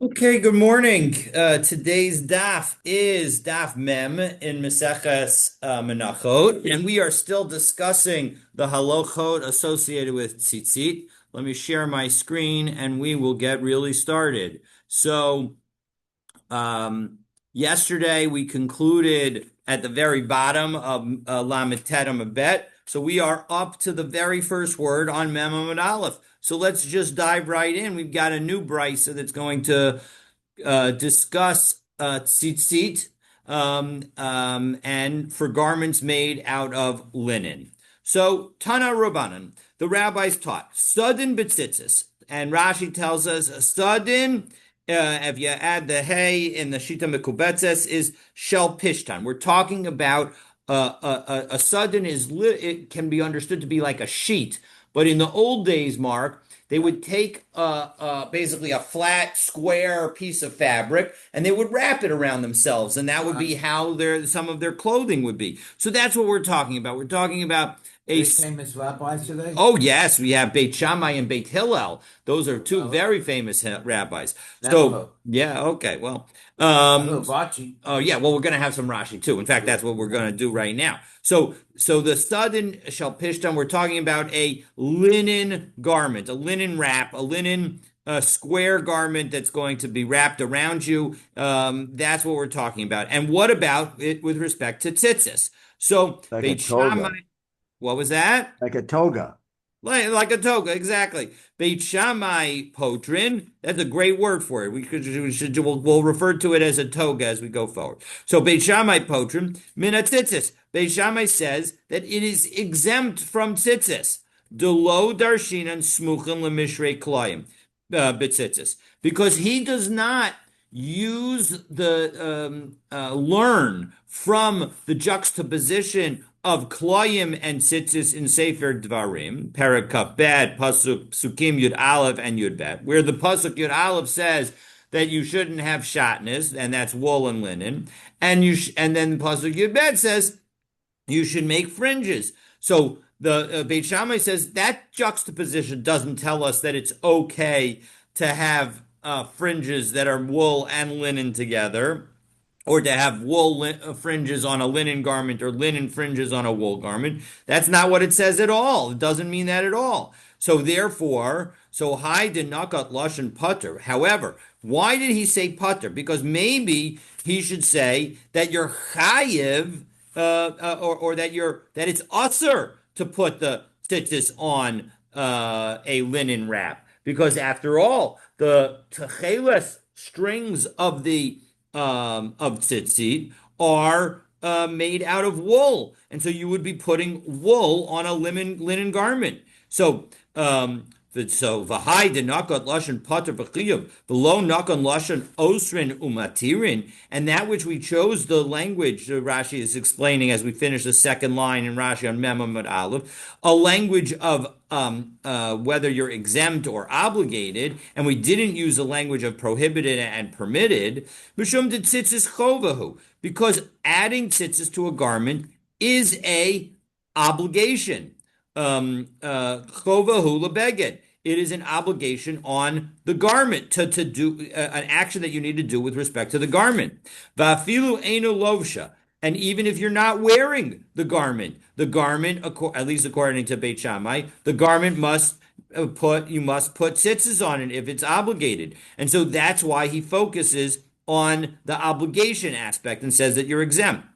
Okay, good morning. Today's daf is daf mem in Maseches Menachot, and we are still discussing the halochot associated with tzitzit. Let me share my screen, and we will get really started. Um, Yesterday we concluded at the very bottom of Lamed Tet Amud Bet. So we are up to the very first word on Mem Amud Aleph. So let's just dive right in. We've got a new brisa that's going to discuss tzitzit and for garments made out of linen. So Tana Rabbanan, the rabbis taught sudden betzitzis, and Rashi tells us a sudden. If you add the hay in the Shita Mekubetzes, is shel pishtan. We're talking about a sudden it can be understood to be like a sheet, but in the old days, Mark, they would take basically a flat, square piece of fabric and they would wrap it around themselves, and that would be how some of their clothing would be. So that's what we're talking about. We're talking about a. Very famous rabbis today. Oh yes, we have Beit Shammai and Beit Hillel. Those are two very famous rabbis. Never So heard. yeah, okay, well, I heard Rachi. oh yeah, well we're going to have some Rashi too. In fact, that's what we're going to do right now. So the studin shall pishtan. We're talking about a linen garment, a linen wrap, a linen square garment that's going to be wrapped around you. That's what we're talking about. And what about it with respect to tzitzis? So Like a Beit Shammai, toga, what was that? like a toga. Like a toga, exactly. Beit Shammai potrin. That's a great word for it. We'll refer to it as a toga as we go forward. So Beit Shammai potrin minatzitzis. Beit Shammai says that it is exempt from tzitzis. Delo darshinan smuchin lemishrei klayim betzitzis, because he does not use learn from the juxtaposition of Kloyim and Tzitzis in Sefer Dvarim, Parakaf Bet, Pasuk Psukim Yud Aleph and Yud Bet, where the Pasuk Yud Aleph says that you shouldn't have shatnez, and that's wool and linen, and then Pasuk Yud Bet says you should make fringes. So the Beit Shammai says that juxtaposition doesn't tell us that it's okay to have fringes that are wool and linen together, or to have wool fringes on a linen garment or linen fringes on a wool garment. That's not what it says at all. It doesn't mean that at all. So therefore, so high did nakat lashon putter. However, why did he say putter? Because maybe he should say that you're chayiv, or that it's usser to put the tzitzis on a linen wrap, because after all, the techeles strings of tzitzit are made out of wool, and so you would be putting wool on a linen garment. So v'hai de nakot lashon pater b'chiyuv below nakon lashon osrin umatirin, and that which we chose the language Rashi is explaining as we finish the second line in Rashi on Mem Amud Aleph, a language of whether you're exempt or obligated, and we didn't use the language of prohibited and permitted. Mishum de tzitzis chovahu, because adding tzitzis to a garment is a obligation. Chovahu lebeged. It is an obligation on the garment to do an action that you need to do with respect to the garment. Vafilu enu lovsha. And even if you're not wearing the garment, at least according to Beit Shammai, the garment you must put tzitzis on it if it's obligated. And so that's why he focuses on the obligation aspect and says that you're exempt.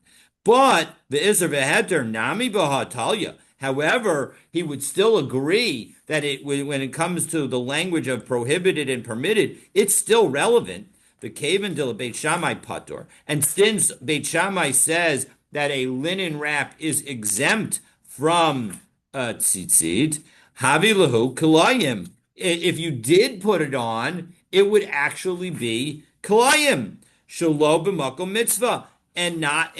But the Isser v'heter nami b'hatalya. However, he would still agree that when it comes to the language of prohibited and permitted, it's still relevant. The kaven de Beit Shammai patur, and since Beit Shammai says that a linen wrap is exempt from tzitzit, havi lahu kalayim. If you did put it on, it would actually be kalayim shelo b'makom mitzvah, and not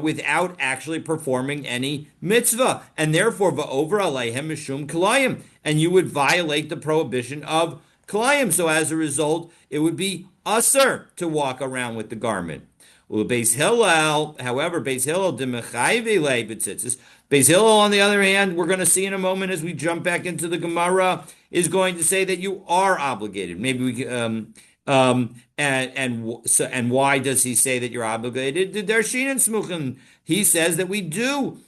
without actually performing any mitzvah, and therefore va'over aleihem mishum kalayim, and you would violate the prohibition of kalayim. So as a result, it would be usher to walk around with the garment. Beis Hillel, however, Beis Hillel demechayvele b'tzitzis. Beis Hillel, on the other hand, we're going to see in a moment as we jump back into the Gemara, is going to say that you are obligated. Maybe we And why does he say that you're obligated? The Darshin and Smuchim, he says that we do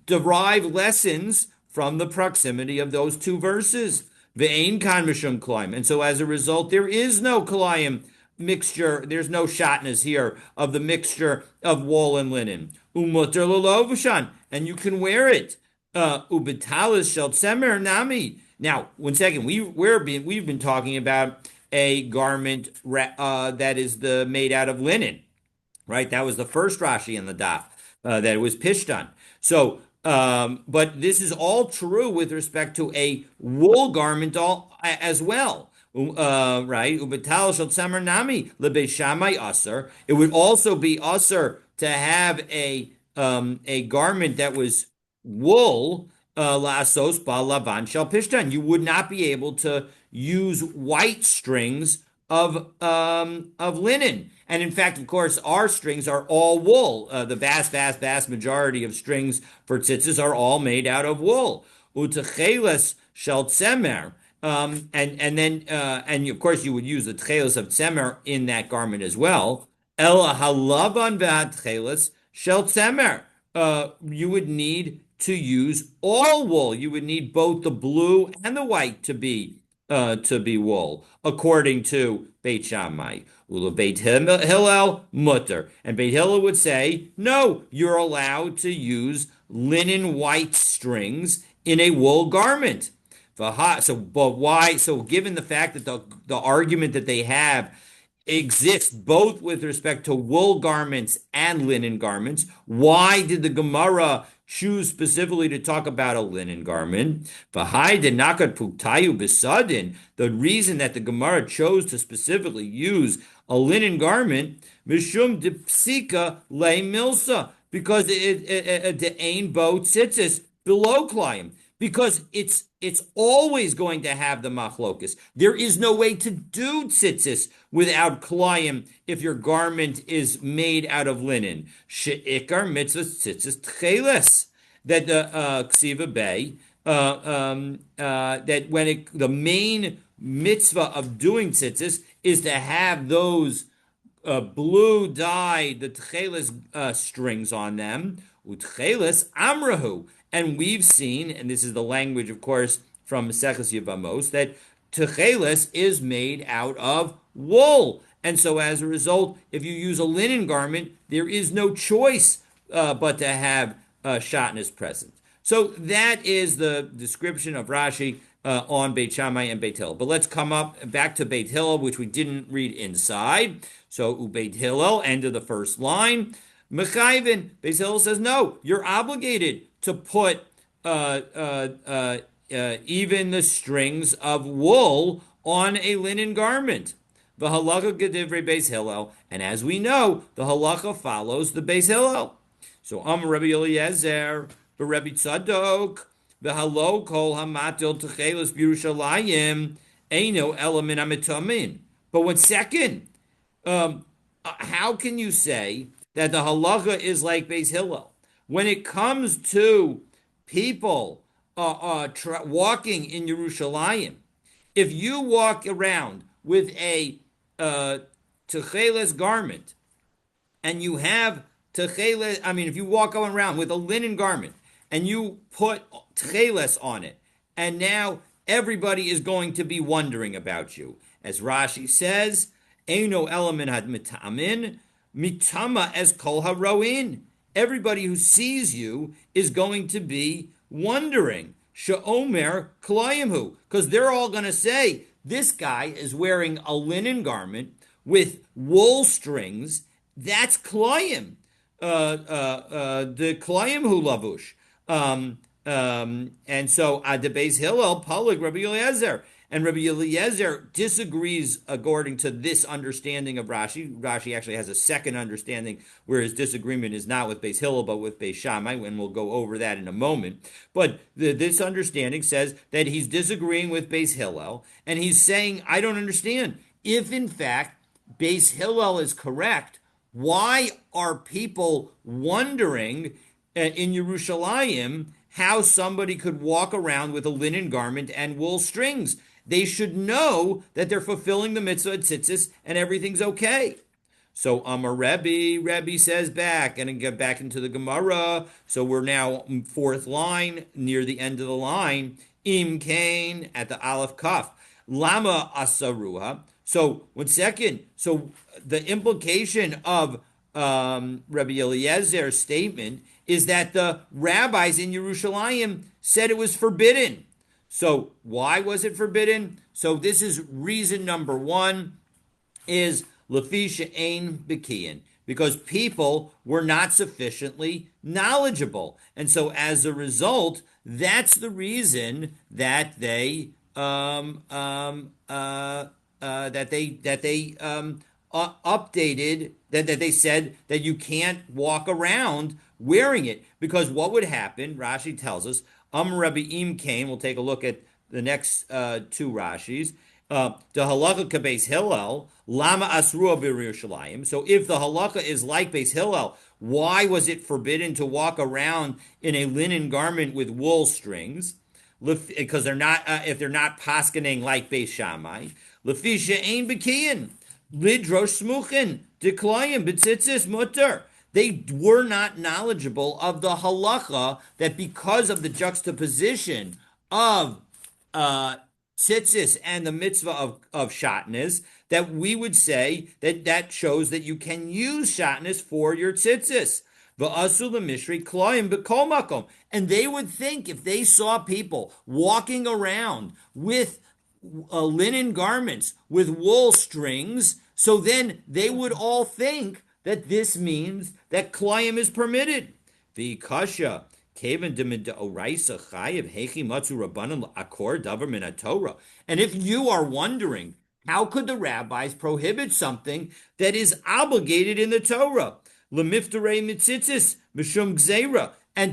derive lessons from the proximity of those two verses. Ve'ein kan mishum kolaim. And so as a result, there is no kolaim mixture. There's no shotness here of the mixture of wool and linen. Umuter l'lovushan, and you can wear it. Ubitalis shel tzemer nami. Now, one second. We've been talking about a garment that is made out of linen, right? That was the first Rashi in the daf that it was pishtan. So, but this is all true with respect to a wool garment as well. Right? Ubetal shel tzamer nami lebeishamai aser. It would also be aser to have a garment that was wool la'asos ba lavan shel pishtan. You would not be able to use white strings of linen. And in fact, of course, our strings are all wool. The vast majority of strings for tzitzis are all made out of wool. Utecheles shel tzemer. And of course, you would use the tcheles of tzemer in that garment as well. El halavan v'hatcheles shel tzemer. You would need to use all wool. You would need both the blue and the white to be wool, according to Beit Shammai. Beit Hillel mutter, and Beit Hillel would say, no, you're allowed to use linen white strings in a wool garment. But why? So, given the fact that the argument that they have exists both with respect to wool garments and linen garments, why did the Gemara choose specifically to talk about a linen garment? The reason that the Gemara chose to specifically use a linen garment, mishum dipsika le milsa, because it ain bo tzitzis below klayim, because it's always going to have the machlokus. There is no way to do tzitzis without klayim if your garment is made out of linen. She'ikar mitzvah tzitzis tcheles, that the ksiva bay, that the main mitzvah of doing tzitzis is to have those blue dye, the tcheles strings on them, utcheles amrahu. And we've seen, and this is the language, of course, from Maseches Yevamos, that tcheles is made out of wool. And so as a result, if you use a linen garment, there is no choice but to have shatnez present. So that is the description of Rashi on Beit Shammai and Beit Hillel. But let's come up back to Beit Hillel, which we didn't read inside. So Beit Hillel, end of the first line. Mechayvin, Beit Hillel says, no, you're obligated to put even the strings of wool on a linen garment. The halacha gedivrei Beis Hillel, and as we know, the halacha follows the Beis Hillel. So Rabbi Eliezer, Rabbi Tzadok, the halo kol hamatil techeles b'Yerushalayim eino elamin amitamin. But 1 second, how can you say that the halacha is like Beis Hillel when it comes to people walking in Yerushalayim? If you walk around with a techeles garment, and you have techeles, if you walk around with a linen garment and you put techeles on it, and now everybody is going to be wondering about you. As Rashi says, Eino elamin had mitamin, mitama as kol haroin. Everybody who sees you is going to be wondering. She'omer klayimhu, because they're all going to say, this guy is wearing a linen garment with wool strings. That's klayim. The klayim hu lavush. And so the Beis Hillel Palig Rabbi Eliezer, and Rabbi Eliezer disagrees according to this understanding of Rashi. Rashi actually has a second understanding where his disagreement is not with Beis Hillel but with Beis Shammai, and we'll go over that in a moment. But this understanding says that he's disagreeing with Beis Hillel, and he's saying, I don't understand. If in fact Beis Hillel is correct, why are people wondering in Yerushalayim how somebody could walk around with a linen garment and wool strings? they should know that they're fulfilling the mitzvah tzitzis and everything's okay. So Amar Rebbe says back and get back into the Gemara. So we're now fourth line near the end of the line. Im Kain at the Aleph Kaf. Lama Asaruha. So 1 second. So the implication of Rabbi Eliezer's statement is that the rabbis in Yerushalayim said it was forbidden. So why was it forbidden? So this is reason number one is Lafisha Ain Bikian, because people were not sufficiently knowledgeable. And so as a result, that's the reason that they updated that they said that you can't walk around wearing it, because what would happen? Rashi tells us. Rabbi Im came. We'll take a look at the next two Rashis. The halacha kabeis Hillel lama asrua b'Yerushalayim. So if the halacha is like Beis Hillel, why was it forbidden to walk around in a linen garment with wool strings? Because they're not if they're not paskening like Beis Shammai. Lefisha ein bekiyin lidrosh smuchin deklayim b'tzitzis mutter. They were not knowledgeable of the halacha that because of the juxtaposition of tzitzis and the mitzvah of shatnez, that we would say that that shows that you can use shatnez for your tzitzis. And they would think if they saw people walking around with linen garments with wool strings, so then they would all think that this means that klayim is permitted. The kasha and if you are wondering, how could the rabbis prohibit something that is obligated in the Torah? And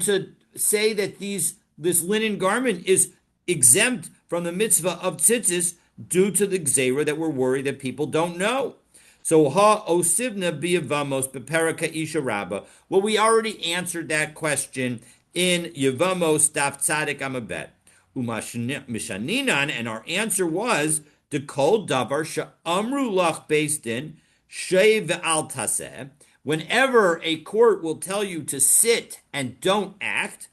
to say that this linen garment is exempt from the mitzvah of tzitzis due to the gzeira that we're worried that people don't know. So ha osivna biyavamos beperaka isha rabba. Well, we already answered that question in Yevamos Daf Tzadik Amabet. Umashaninan, and our answer was the kol davar she'amru lach beis din shei ve'al taseh. Whenever a court will tell you to sit and don't act,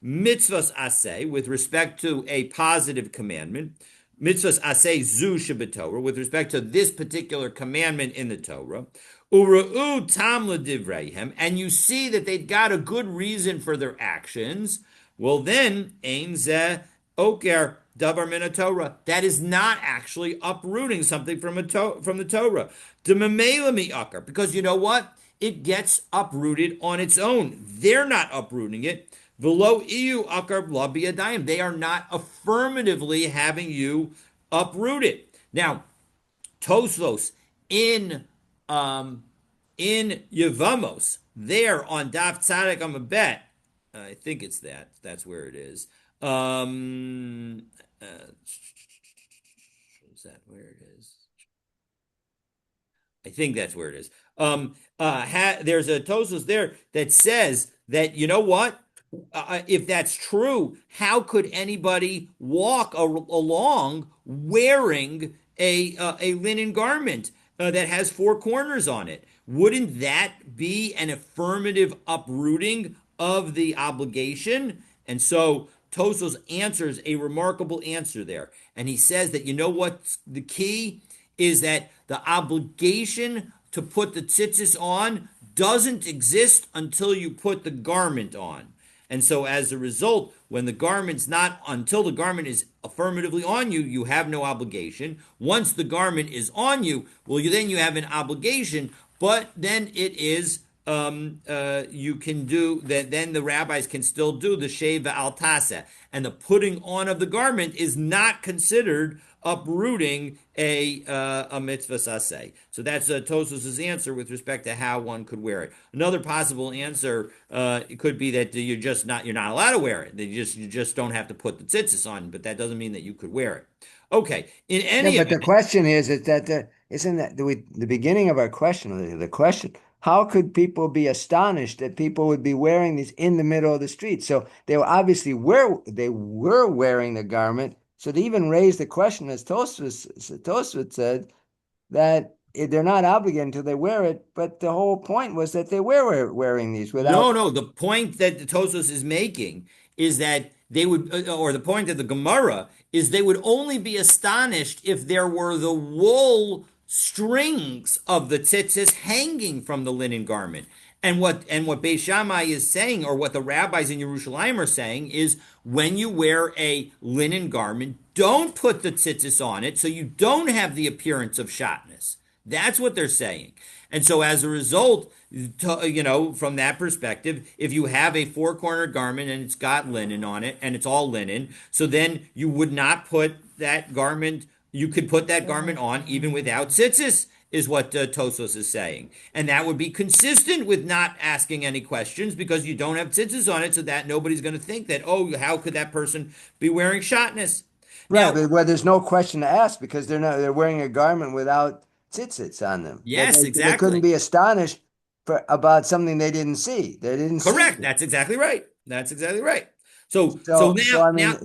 mitzvahs aseh, with respect to a positive commandment, mitzvahs aseh zu shebetorah, with respect to this particular commandment in the Torah, ura'u tam ledivreihem, and you see that they've got a good reason for their actions, well then, ein zeh oker davar min Torah. That is not actually uprooting something from the Torah. Dememela mi'akar, because you know what? It gets uprooted on its own. They're not uprooting it. V'lo iyu akar bla biyadayim. They are not affirmatively having you uproot it. Now, Tosfos in Yevamos, there on Daf Tzadik Amabet, I think it's that. That's where it is. Is that where it is? I think that's where it is. There's a Tosfos there that says that, you know what? If that's true, how could anybody walk along wearing a linen garment that has four corners on it? Wouldn't that be an affirmative uprooting of the obligation? And so Tosfos answers a remarkable answer there. And he says that, you know what, the key is that the obligation to put the tzitzis on doesn't exist until you put the garment on. And so as a result, when the garment's not, until the garment is affirmatively on you, you have no obligation. Once the garment is on you, well, then you have an obligation, but then it is, you can do that, then the rabbis can still do the sheva al tasa. And the putting on of the garment is not considered uprooting a mitzvah saseh. So that's Tosfos' answer with respect to how one could wear it. Another possible answer could be that you're not allowed to wear it. You just don't have to put the tzitzis on, but that doesn't mean that you could wear it. Okay. In any but the question is that isn't that the beginning of our question? The question: how could people be astonished that people would be wearing these in the middle of the street? So they were obviously they were wearing the garment. So they even raised the question, as Tosfos said, that they're not obligated until they wear it. But the whole point was that they were wearing these without. No, no. The point that the Tosos is making is that they would, or the point of the Gemara is they would only be astonished if there were the wool strings of the tzitzis hanging from the linen garment. And what Beis Shammai is saying, or what the rabbis in Yerushalayim are saying, is when you wear a linen garment, don't put the tzitzis on it, so you don't have the appearance of shatnez. That's what they're saying. And so as a result, from that perspective, if you have a four-cornered garment and it's got linen on it and it's all linen, so then you would not put that garment, you could put that garment on even without tzitzis, is what Tosos is saying. And that would be consistent with not asking any questions because you don't have tzitzis on it, so that nobody's going to think that, oh, how could that person be wearing shatnez? Right, Now, but where there's no question to ask because they're wearing a garment without tzitzits on them. yes, They couldn't exactly. be astonished about something they didn't see. They didn't see Correct. it. That's exactly right. That's exactly right. So So I now, mean,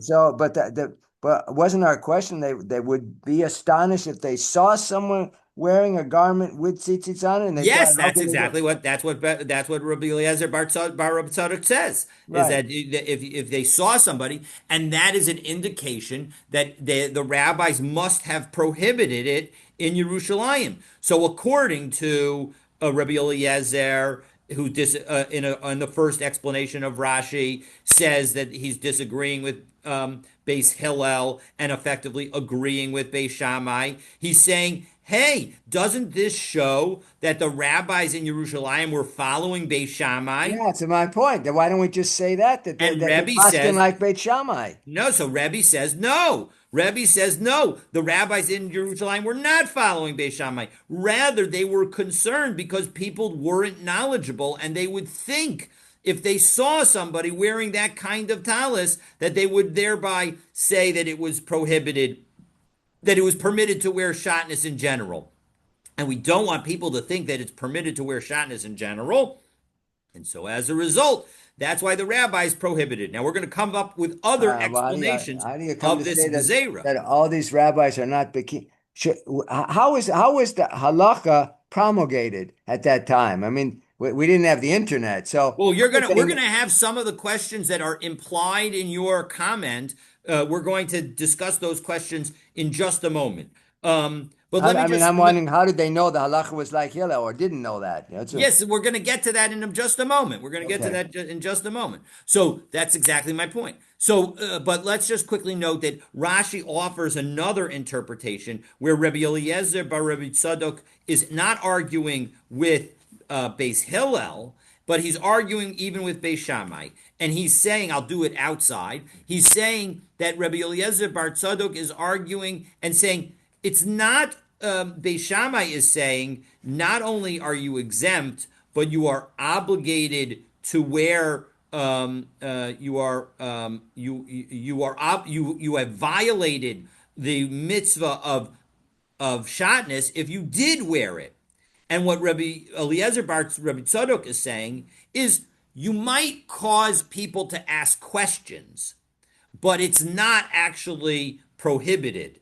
but wasn't our question they would be astonished if they saw someone wearing a garment with tzitzits on it and they thought, yes, how that's could they exactly do? what that's what Rabbi Eliezer Bar Rabbi Tzadok says is Right. that if they saw somebody, and that is an indication that the rabbis must have prohibited it in Yerushalayim. So according to Rabbi Eliezer, who in the first explanation of Rashi says that he's disagreeing with Beis Hillel and effectively agreeing with Beis Shammai. He's saying, hey, doesn't this show that the rabbis in Yerushalayim were following Beis Shammai? Yeah, to my point. Then why don't we just say that And they're Rebbe asking says, like Beit Shammai? no. So Rebbe says no. Rebbe says no. The rabbis in Jerusalem were not following Beis Shammai. Rather, they were concerned because people weren't knowledgeable, and they would think if they saw somebody wearing that kind of talis that they would thereby say that it was prohibited, that it was permitted to wear shatnez in general. And we don't want people to think that it's permitted to wear shatnez in general. And so as a result, that's why the rabbis prohibited. Now we're going to come up with other Well, explanations how do you come of to this say gezerah. that all these rabbis are not bikini? How is the halacha promulgated at that time? I mean, we didn't have the internet, so Well, how did we're they? gonna have some of the questions that are implied in your comment. We're going to discuss those questions in just a moment. But let me I mean, just I'm wondering how did they know the halacha was like Hillel or didn't know that? yes, we're going to get to that in just a moment. We're going to get to Okay. that in just a moment. So that's exactly my point. So, but let's just quickly note that Rashi offers another interpretation where Rabbi Eliezer bar Rabbi Tzadok is not arguing with Beis Hillel, but he's arguing even with Beis Shammai. And he's saying, I'll do it outside. He's saying that Rabbi Eliezer bar Tzadok is arguing and saying, it's not, Beis Shammai is saying, not only are you exempt, but you are obligated to wear. You have violated the mitzvah of shatnez if you did wear it. And what Rabbi Eliezer Bar Rabbi Tzadok is saying is you might cause people to ask questions, but it's not actually prohibited.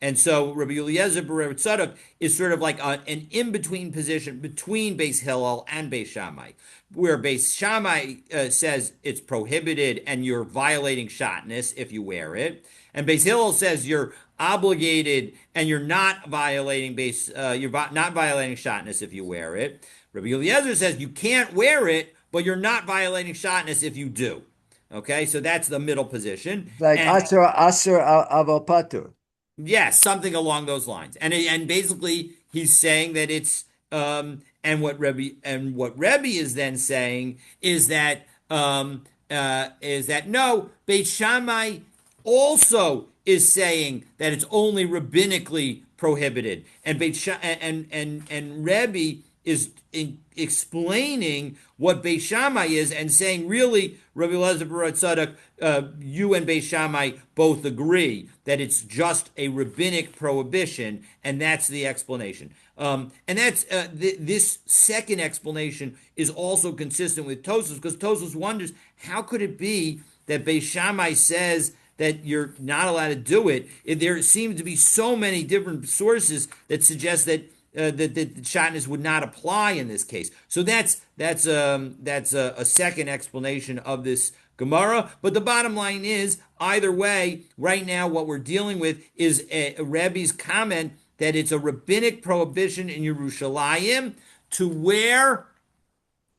And so Rabbi Eliezer Bar Tzadok is sort of like an in-between position between Beis Hillel and Beis Shammai, where Beis Shammai says it's prohibited and you're violating shatnez if you wear it, and Beis Hillel says you're obligated and you're not violating not violating shatnez if you wear it. Rabbi Eliezer says you can't wear it, but you're not violating shatnez if you do. Okay, so that's the middle position. Like And Asur Avopatur. yes, something along those lines. And basically he's saying that it's and what Rebbe is then saying is that no, Beit Shammai also is saying that it's only rabbinically prohibited. And and Rebbe is explaining what Beis Shammai is and saying, really, Rabbi Eliezer Bar Tzadok, you and Beis Shammai both agree that it's just a rabbinic prohibition, and that's the explanation. And that's this second explanation is also consistent with Tosfos, because Tosfos wonders how could it be that Beis Shammai says that you're not allowed to do it. There seem to be so many different sources that suggest that that shatnez would not apply in this case. So that's a second explanation of this Gemara. But the bottom line is, either way, right now what we're dealing with is a Rebbe's comment that it's a rabbinic prohibition in Yerushalayim to wear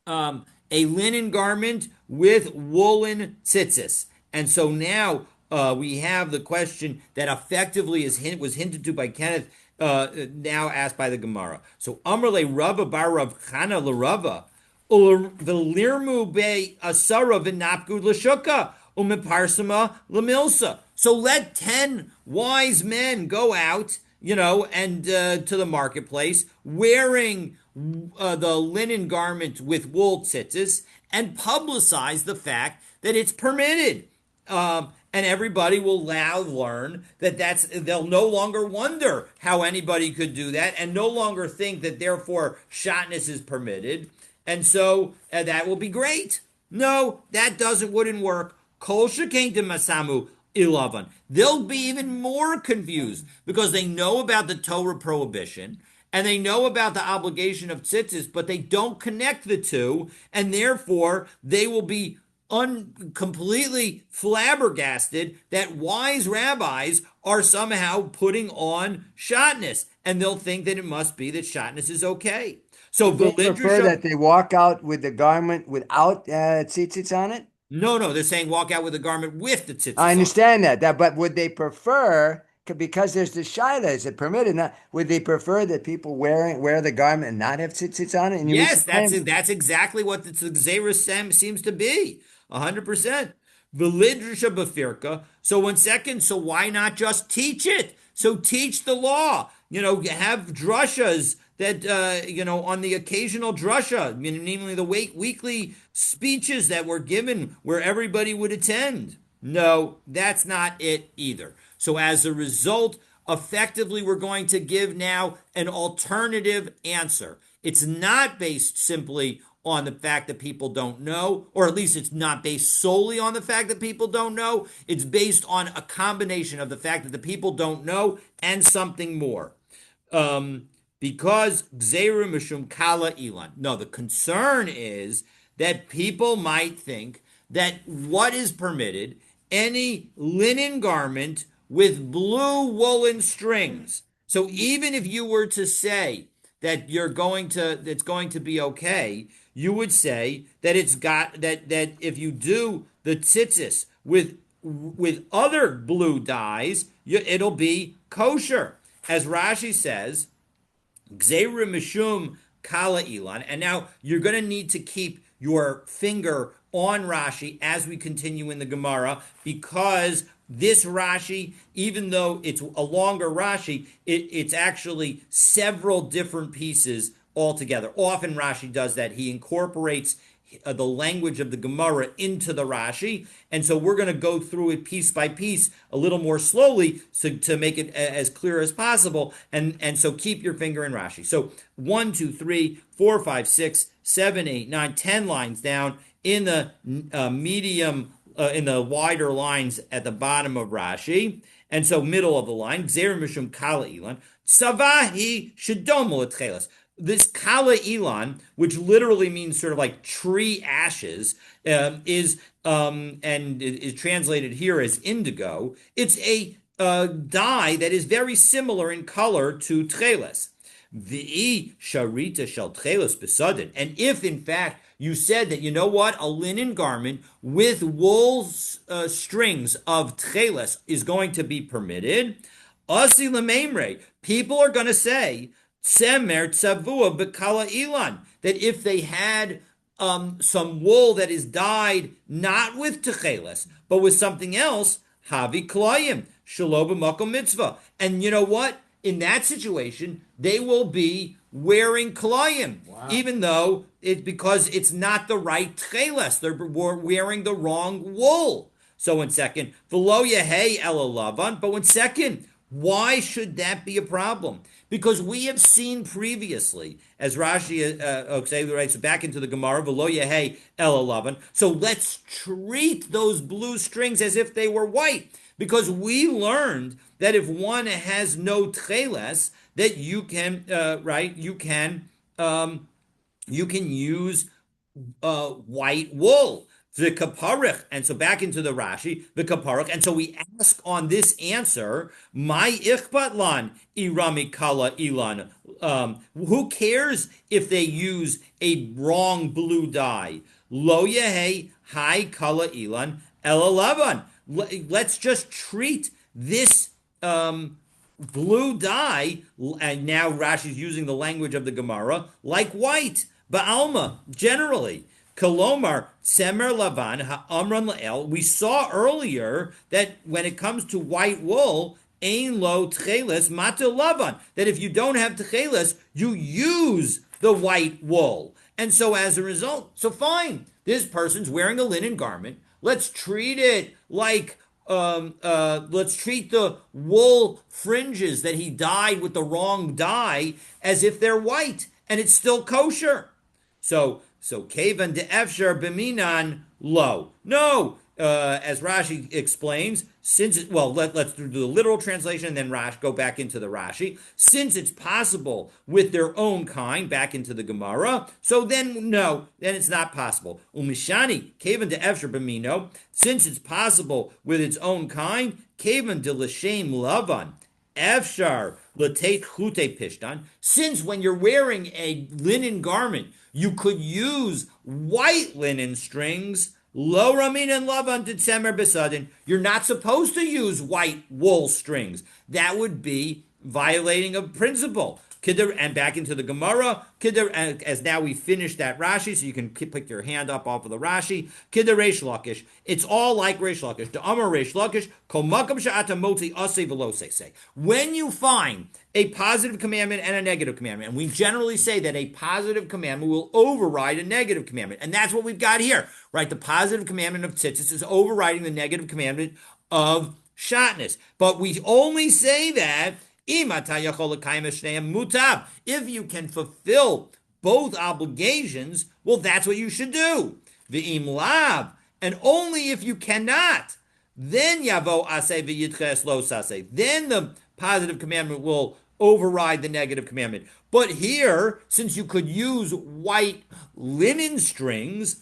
a linen garment with woolen tzitzis. And so now we have the question that effectively was hinted to by Kenneth, now asked by the Gemara. So Amrle Rava bar Rav Chana l'Rava v'lirmu be asara v'napgud l'shuka u'meparsama l'milsa. So let 10 wise men go out, and to the marketplace wearing the linen garment with wool tzitzis and publicize the fact that it's permitted. And everybody will now learn that they'll no longer wonder how anybody could do that and no longer think that therefore shatnez is permitted. And so that will be great. No, that wouldn't work. Kol shekain masamu ilavan. They'll be even more confused because they know about the Torah prohibition and they know about the obligation of tzitzis, but they don't connect the two, and therefore they will be completely flabbergasted that wise rabbis are somehow putting on shatnez, and they'll think that it must be that shatnez is okay. So they prefer that they walk out with the garment without tzitzits on it? No, they're saying walk out with the garment with the tzitzis. I understand that, but would they prefer, because there's the shaila, is it permitted? Not, would they prefer that people wear the garment and not have tzitzits on it? Yes, that's exactly what the Gzeirah seems to be. 100%. Velidrisha befirka. So 1 second. So why not just teach it? So teach the law. Have drushas that on the occasional drusha, namely the weekly speeches that were given where everybody would attend. No, that's not it either. So as a result, effectively, we're going to give now an alternative answer. It's not based simply on the fact that people don't know, or at least it's not based solely on the fact that people don't know. It's based on a combination of the fact that the people don't know and something more. Because Gzeira Mishum Kala Ilan. No, the concern is that people might think that what is permitted, any linen garment with blue woolen strings. So even if you were to say that it's going to be okay, you would say that that if you do the tzitzis with other blue dyes, it'll be kosher. As Rashi says, Gzeira Mishum Kala Ilan. And now you're going to need to keep your finger on Rashi as we continue in the Gemara, because this Rashi, even though it's a longer Rashi, it's actually several different pieces altogether. Often Rashi does that. He incorporates the language of the Gemara into the Rashi, and so we're going to go through it piece by piece a little more slowly to make it as clear as possible, and so keep your finger in Rashi. So 1, 2, 3, 4, 5, 6, 7, 8, 9, 10 lines down in the medium, in the wider lines at the bottom of Rashi, and so middle of the line, Gzeira Mishum Kala Ilan, Savahi Shedomol Etchelas. This Kala Ilan, which literally means sort of like tree ashes, is translated here as indigo. It's a dye that is very similar in color to tcheles. V'i sharita shel tcheles besadin. And if in fact you said that, a linen garment with wool strings of tcheles is going to be permitted, asi lememre, people are going to say, Semer tzavua b'kala ilan, that if they had some wool that is dyed not with techeles, but with something else, havi klayim, shelo b'makom mitzvah. And you know what? In that situation, they will be wearing klayim, even though because it's not the right techeles. They're wearing the wrong wool. So 1 second, v'lo yehei ela lavan, but 1 second, why should that be a problem? Because we have seen previously, as Rashi writes back into the Gemara, v'lo yehei ela lavan. So let's treat those blue strings as if they were white. because we learned that if one has no tcheles, that you can, right, you can use white wool. The kaparich, and so back into the Rashi, the kaparich, and so we ask on this answer, my ichbatlan irami kala ilan. Who cares if they use a wrong blue dye? Lo yehe hai kala ilan elalavan. Let's just treat this blue dye, and now Rashi's using the language of the Gemara, like white. Ba'alma, generally. Kolomar, Semer Lavan, Ha'amran La'el. We saw earlier that when it comes to white wool, Ein lo tcheles mata lavan. That if you don't have tcheles, you use the white wool. And so as a result, so fine, this person's wearing a linen garment. Let's treat it like let's treat the wool fringes that he dyed with the wrong dye as if they're white, and it's still kosher. So kevan de efshar b'minan lo. No, as Rashi explains, since it, well, let's do the literal translation and then go back into the Rashi. Since it's possible with their own kind, back into the Gemara, so then no, then it's not possible. Umishani kevan de efshar b'mino. Since it's possible with its own kind, kevan de l'shem lavan. Efshar l'teit chute pishtan. Since when you're wearing a linen garment, you could use white linen strings. Lo ramin and lavan tzemer besadin. You're not supposed to use white wool strings. That would be violating a principle. And back into the Gemara, as now we finished that Rashi, so you can pick your hand up off of the Rashi. Kidder Reish Lakish. It's all like Reish Lakish. The Amar Reish Lakish. Kol makam she'ata motzi asay v'lo say. When you find a positive commandment and a negative commandment, and we generally say that a positive commandment will override a negative commandment, and that's what we've got here, right? The positive commandment of tzitzis is overriding the negative commandment of shatnez. But we only say that if you can fulfill both obligations, well, that's what you should do. V'im lav, and only if you cannot, then yavo aseh v'yitches lo saseh. Then the positive commandment will override the negative commandment. But here, since you could use white linen strings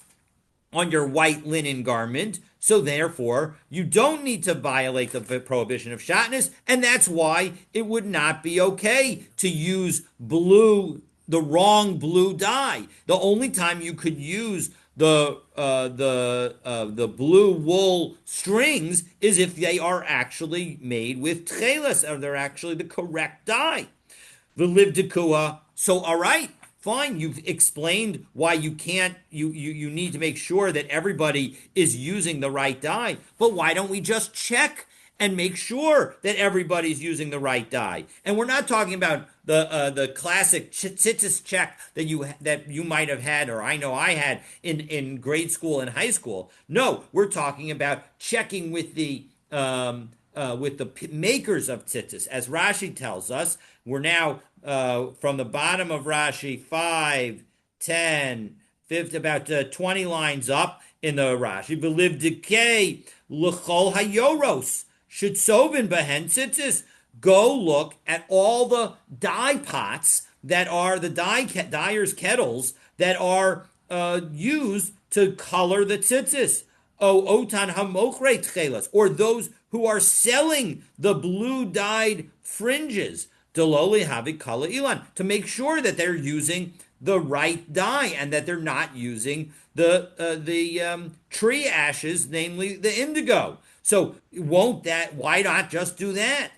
on your white linen garment, so therefore you don't need to violate the prohibition of shatnez, and that's why it would not be okay to use the wrong blue dye. The only time you could use the blue wool strings is if they are actually made with tcheles, or they're actually the correct dye. The liv dekua. So all right. Fine, you've explained why you can't, you need to make sure that everybody is using the right dye, but why don't we just check and make sure that everybody's using the right dye? And we're not talking about the classic tzitzis check that you might have had, or I know I had in grade school and high school. No, we're talking about checking with the makers of tzitzis. As Rashi tells us, we're now from the bottom of Rashi, 5, 10, 50, about 20 lines up in the Rashi. Beliv decay l'chol hayoros shitzovin behen tzitzis. Go look at all the dye pots that are the dyer's kettles that are used to color the tzitzis. O otan hamochrei tchelas, or those who are selling the blue dyed fringes. Deloli havi kala ilan, to make sure that they're using the right dye and that they're not using the tree ashes, namely the indigo. So why not just do that?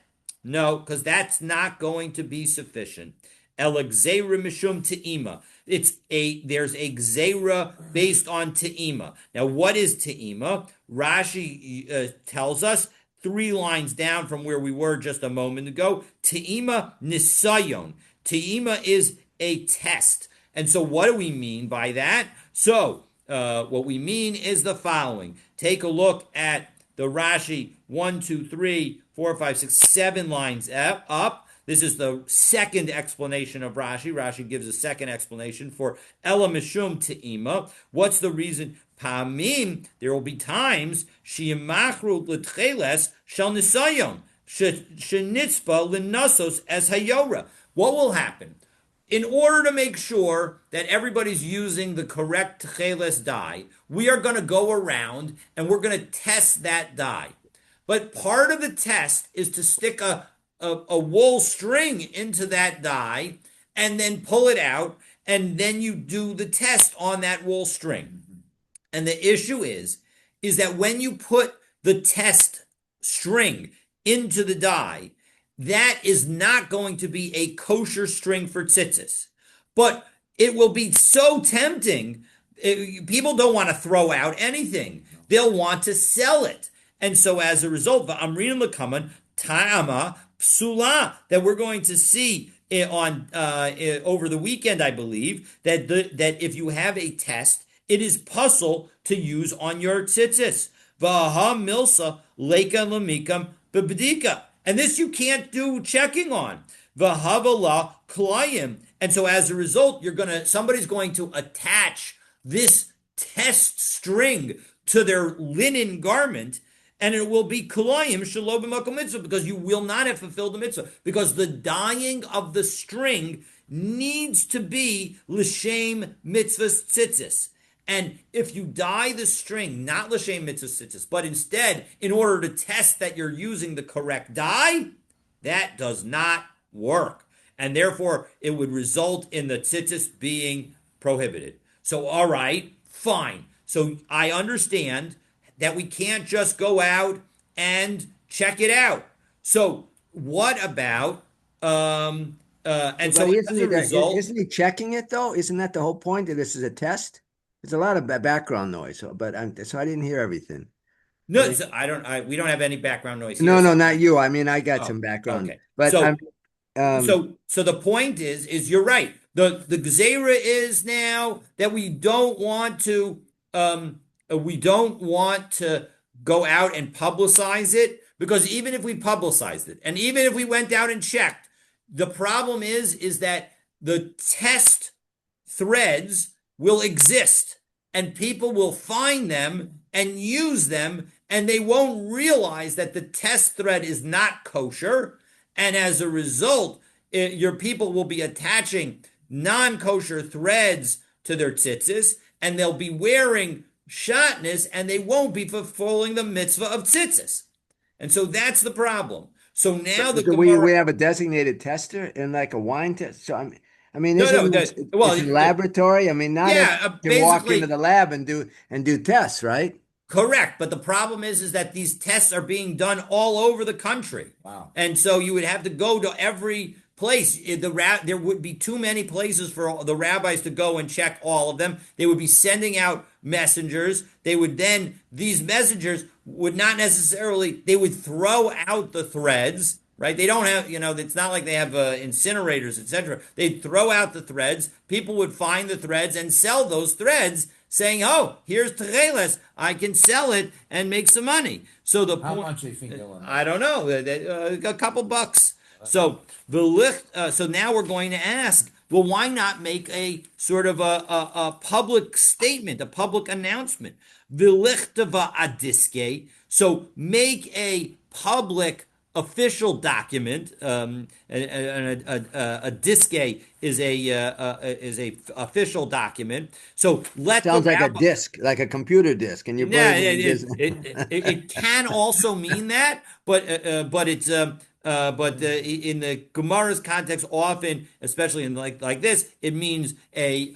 No, because that's not going to be sufficient. Elexera mishum te'ima. There's a gzera based on te'ima. Now, what is te'ima? Rashi tells us 3 lines down from where we were just a moment ago. Te'ima nisayon. Te'ima is a test. And so what do we mean by that? So what we mean is the following. Take a look at the Rashi 1, 2, 3, 4, 5, 6, 7 lines up. This is the second explanation of Rashi. Rashi gives a second explanation for Ela Mishum Te'ima. What's the reason? Pamim, there will be times sheyimachru l'tcheles shel nisayon shenitzpa l'nasos as hayora. What will happen? In order to make sure that everybody's using the correct tcheles dye, we are going to go around and we're going to test that dye. But part of the test is to stick a wool string into that dye and then pull it out, and then you do the test on that wool string. And the issue is that when you put the test string into the dye, that is not going to be a kosher string for tzitzis. But it will be so tempting. People don't want to throw out anything. They'll want to sell it. And so as a result, Amrin Lakaman, Ta'ama, Psula, that we're going to see on over the weekend, I believe, that if you have a test, it is puzzle to use on your tzitzis. Vaha milsa leka lamikam bebedika. And this you can't do checking on. Vahavala klayim. And so as a result, somebody's going to attach this test string to their linen garment, and it will be klayim shelo b'makom mitzvah, because you will not have fulfilled the mitzvah, because the dyeing of the string needs to be l'shem mitzvahs tzitzis. And if you dye the string, not l'shem mitzvahs tzitzis, but instead, in order to test that you're using the correct dye, that does not work. And therefore, it would result in the tzitzis being prohibited. So, all right, fine. So I understand that we can't just go out and check it out. So what about and But so as a result, isn't he checking it though? Isn't that the whole point that this is a test? There's a lot of background noise, so I didn't hear everything. no, we don't have any background noise here. No, not you. I mean, I got some background, okay. but So so the point is you're right. The gzeira is now that we don't want to go out and publicize it, because even if we publicized it and even if we went out and checked, the problem is that the test threads will exist and people will find them and use them, and they won't realize that the test thread is not kosher. And as a result, your people will be attaching non-kosher threads to their tzitzis, and they'll be wearing shatnez, and they won't be fulfilling the mitzvah of tzitzis. And so that's the problem. So now we have a designated tester in like a wine test. So it's a laboratory. I mean, not you walk into the lab and do tests, right? Correct, but the problem is that these tests are being done all over the country. Wow. And so you would have to go to every place. There would be too many places for the rabbis to go and check all of them. They would be sending out messengers. These messengers would not necessarily, they would throw out the threads, right? They don't have, it's not like they have incinerators, etc. They'd throw out the threads. People would find the threads and sell those threads, saying, "Oh, here's Techeles. I can sell it and make some money." So how much do you think they'll? I don't know, a couple bucks. So so now we're going to ask, well, why not make a sort of a public statement, a public announcement? V'lichtava adiske. So make a public official document. A diske is a official document. So sounds like a disk, like a computer disk, and it can also mean that, but it's in the Gemara's context, often, especially in like this, it means an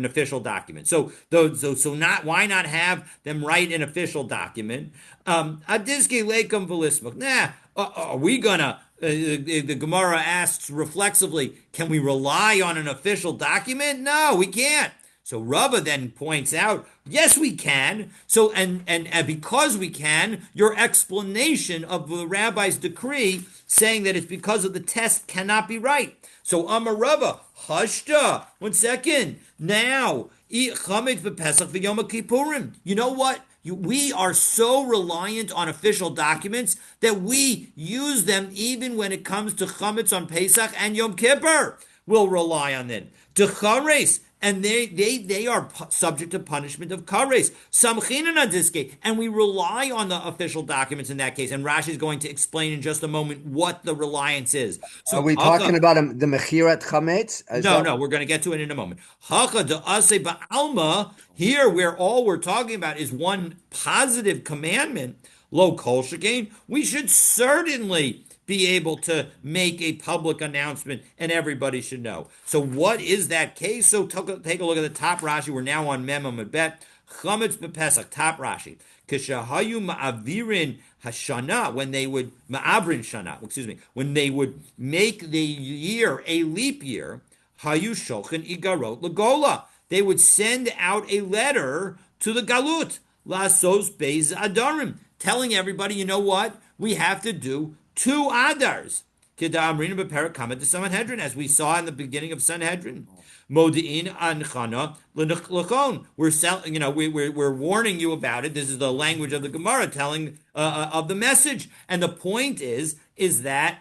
official document. So why not have them write an official document? Adiski leikum v'lismuk. Are we gonna? The Gemara asks reflexively, can we rely on an official document? No, we can't. So Rava then points out, yes, we can. So and because we can, your explanation of the rabbi's decree saying that it's because of the test cannot be right. So Amar Rava, Hashta, 1 second. Now, eat chametz v'pesach v'yom kippurim. You know what? We are so reliant on official documents that we use them even when it comes to chametz on Pesach and Yom Kippur. We'll rely on them. Dechares. and they are subject to punishment of kares. Samchinan diske, and we rely on the official documents in that case. And Rashi is going to explain in just a moment what the reliance is. Are So we talking about the mechirat chametz? Is no, that no, we're going to get to it in a moment. Hacha de ase ba'alma, here where all we're talking about is one positive commandment, lo kol shekain, we should certainly be able to make a public announcement and everybody should know. So what is that case? So take a look at the top Rashi. We're now on Mem Amud Bet. Chametz bepesach, top Rashi. Kishahayu ma'avirin hashana, when they would ma'avrin shana, excuse me, when they would make the year a leap year, hayu shochin igarot lagola. They would send out a letter to the galut, lasos beis adarim, telling everybody, you know what, we have to do 2 adars. As we saw in the beginning of Sanhedrin. Modi'in anchana l'chon. We're warning you about it. This is the language of the Gemara telling of the message. And the point is that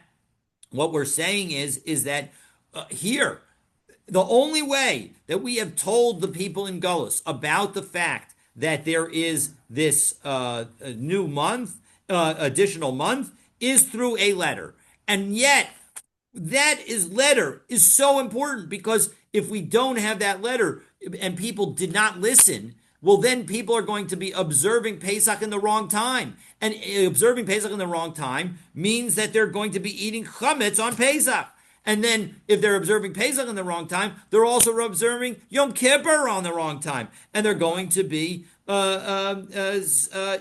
what we're saying is that here, the only way that we have told the people in Gullus about the fact that there is this new month, additional month, is through a letter. And yet, letter is so important, because if we don't have that letter and people did not listen, well, then people are going to be observing Pesach in the wrong time. And observing Pesach in the wrong time means that they're going to be eating chametz on Pesach. And then if they're observing Pesach in the wrong time, they're also observing Yom Kippur on the wrong time. And they're going to be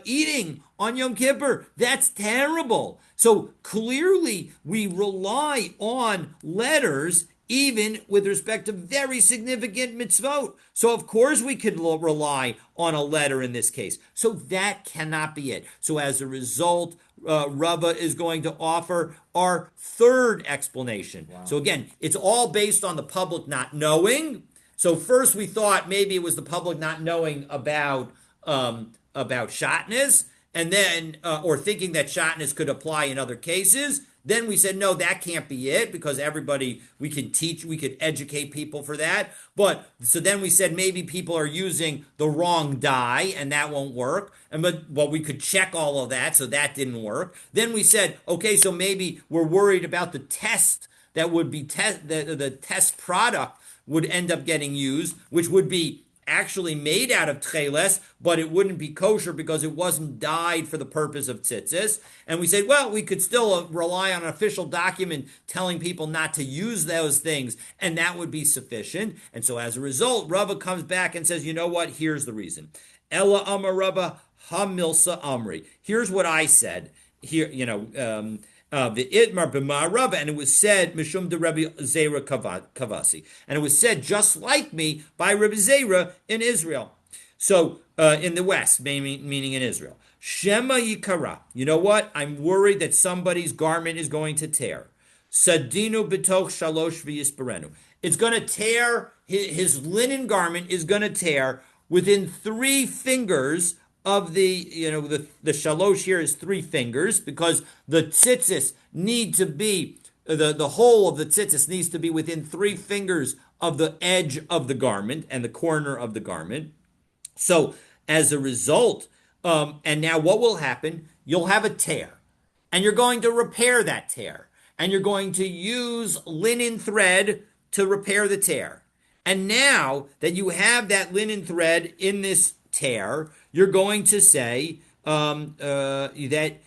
eating on Yom Kippur. That's terrible. So clearly we rely on letters even with respect to very significant mitzvot. So of course we could rely on a letter in this case. So that cannot be it. So as a result, Rava is going to offer our third explanation. Wow. So again, it's all based on the public not knowing. So first we thought maybe it was the public not knowing about shatnez, and then or thinking that shatnez could apply in other cases. Then we said, no, that can't be it, because everybody, we could educate people for that. But so then we said maybe people are using the wrong dye and that won't work. But we could check all of that, so that didn't work. Then we said, okay, so maybe we're worried about the test that would be the test product would end up getting used, which would be actually made out of tcheles, but it wouldn't be kosher because it wasn't dyed for the purpose of tzitzis. And we said, well, we could still rely on an official document telling people not to use those things, and that would be sufficient. And so as a result, Rava comes back and says, you know what? Here's the reason. Ella Amar Rava Hamilsa Amri. Here's what I said. Here, the Itmar b'mar Rava, and it was said Mishum de Rabbi Zera Kavasi, and it was said just like me by Rabbi Zera in Israel. So in the West, meaning in Israel. Shema Yikara. You know what? I'm worried that somebody's garment is going to tear. Sadinu b'toch shalosh v'yisperenu. It's going to tear. His linen garment is going to tear within 3 fingers of the shalosh here is 3 fingers, because the tzitzis need to be, the whole of the tzitzis needs to be within 3 fingers of the edge of the garment and the corner of the garment. So as a result, and now what will happen? You'll have a tear, and you're going to repair that tear, and you're going to use linen thread to repair the tear. And now that you have that linen thread in this tear, you're going to say that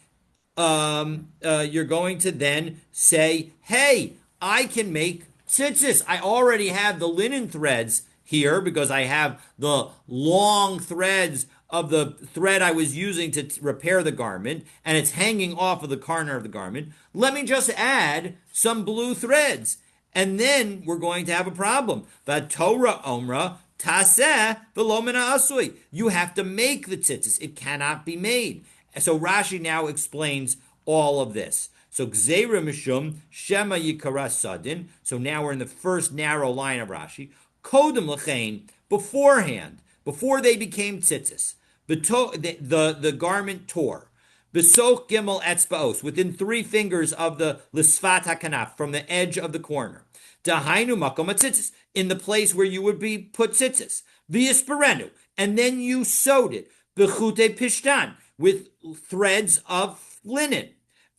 you're going to then say, hey, I can make tzitzis. I already have the linen threads here because I have the long threads of the thread I was using to repair the garment, and it's hanging off of the corner of the garment. Let me just add some blue threads, and then we're going to have a problem. The Torah Omra Taseh v'lo min ha'asui. You have to make the tzitzis. It cannot be made. So Rashi now explains all of this. So Gzeira Mishum Shema Yikara Sadin. So now we're in the first narrow line of Rashi. Kodem L'chein, beforehand, before they became tzitzis, the garment tore. Besoch gimel etzbaos, within 3 fingers of the lisfat hakanaf, from the edge of the corner. Dahainu makom atzitzis, in the place where you would be put tzitzis. V'yisperenu, and then you sewed it. B'chute pishtan, with threads of linen.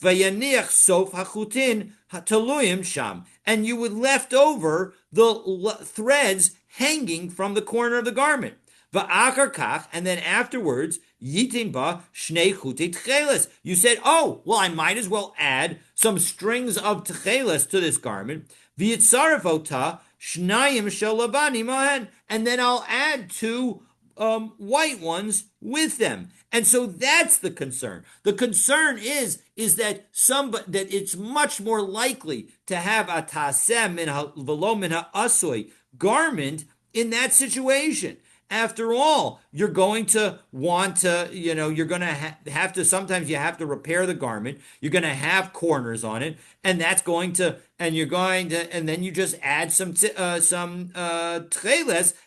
Vayaniach sof hachutin taluyim sham, and you would left over the threads hanging from the corner of the garment. Va'achar kach, and then afterwards, yitin ba shnei chutei tcheles. You said, oh, well, I might as well add some strings of tcheles to this garment. V'yitzaref ota shnayim shel labani mahen, and then I'll add 2 white ones with them. And so that's the concern. The concern is that that it's much more likely to have a taseh min v'lo min ha'asoi garment in that situation. After all, you're going to want to, you're going to have to, sometimes you have to repair the garment. You're going to have corners on it, and that's going to, and you're going to, and then you just add some tcheles,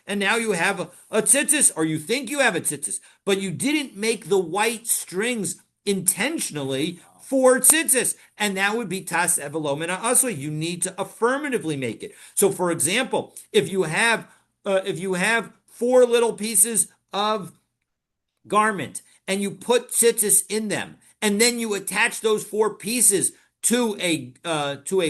and now you have a tzitzis, or you think you have a tzitzis, but you didn't make the white strings intentionally for tzitzis, and that would be tas evelomina asli. You need to affirmatively make it. So, for example, if you have 4 little pieces of garment and you put tzitzis in them, and then you attach those 4 pieces to a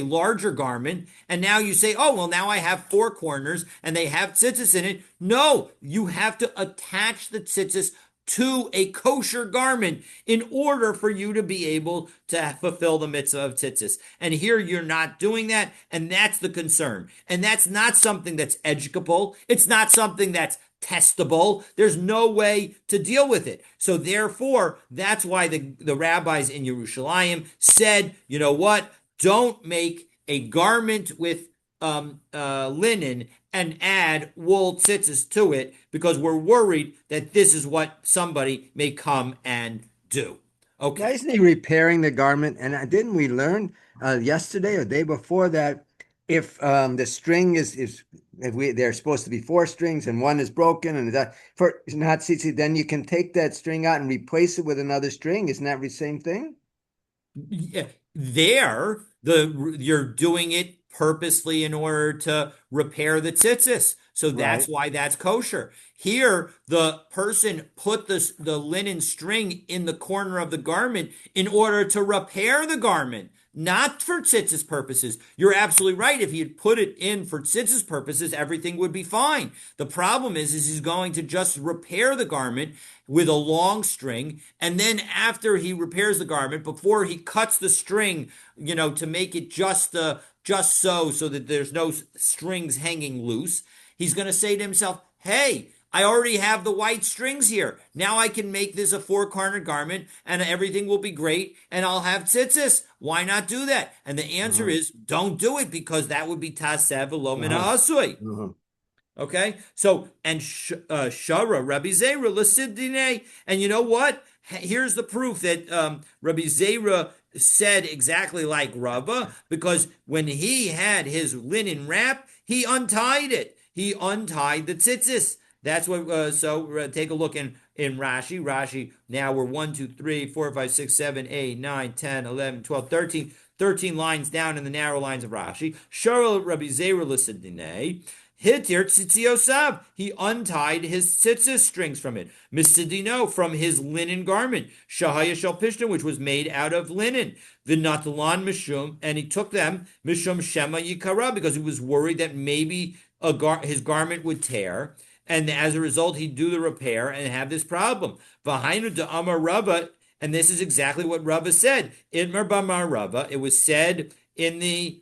larger garment, and now you say, oh, well, now I have 4 corners and they have tzitzis in it. No, you have to attach the tzitzis to a kosher garment in order for you to be able to fulfill the mitzvah of tzitzis. And here you're not doing that, and that's the concern. And that's not something that's educable. It's not something that's testable. There's no way to deal with it. So therefore, that's why the rabbis in Yerushalayim said, you know what? Don't make a garment with linen and add wool tzitzis to it, because we're worried that this is what somebody may come and do. Okay. Why isn't he repairing the garment? And didn't we learn yesterday or the day before that if the string is there's supposed to be 4 strings and one is broken and that for not tzitzit, then you can take that string out and replace it with another string. Isn't that the same thing? Yeah, you're doing it purposely in order to repair the tzitzis. So that's Right. why that's kosher. Here, the person put the linen string in the corner of the garment in order to repair the garment, not for tzitzis purposes. You're absolutely right. If he had put it in for tzitzis purposes, everything would be fine. The problem is he's going to just repair the garment with a long string, and then after he repairs the garment, before he cuts the string, to make it just so that there's no strings hanging loose, he's going to say to himself, hey, I already have the white strings here. Now I can make this a 4-corner garment and everything will be great and I'll have tzitzis. Why not do that? And the answer is don't do it, because that would be tasev v'lo min ha'asui. Okay? So, and Shara, Rabbi Zera, l'sidinei. And you know what? Here's the proof that Rabbi Zera said exactly like Rava, because when he had his linen wrap, he untied it. He untied the tzitzis. That's what, so take a look in Rashi. Rashi, now we're 1, 2, 3, 4, 5, 6, 7, 8, 9, 10, 11, 12, 13, 13 lines down in the narrow lines of Rashi. Shara Rabbi Zera l'sidinei. Hitir tzitziosav. He untied his tzitzis strings from it. Misidino, from his linen garment. Shahaya shel pishtan, which was made out of linen. V'natalan mishum, and he took them mishum shema yikara, because he was worried that maybe his garment would tear, and as a result he'd do the repair and have this problem. V'hainu da'amar Rava, and this is exactly what Rava said. Itmar b'amar Rava. It was said in the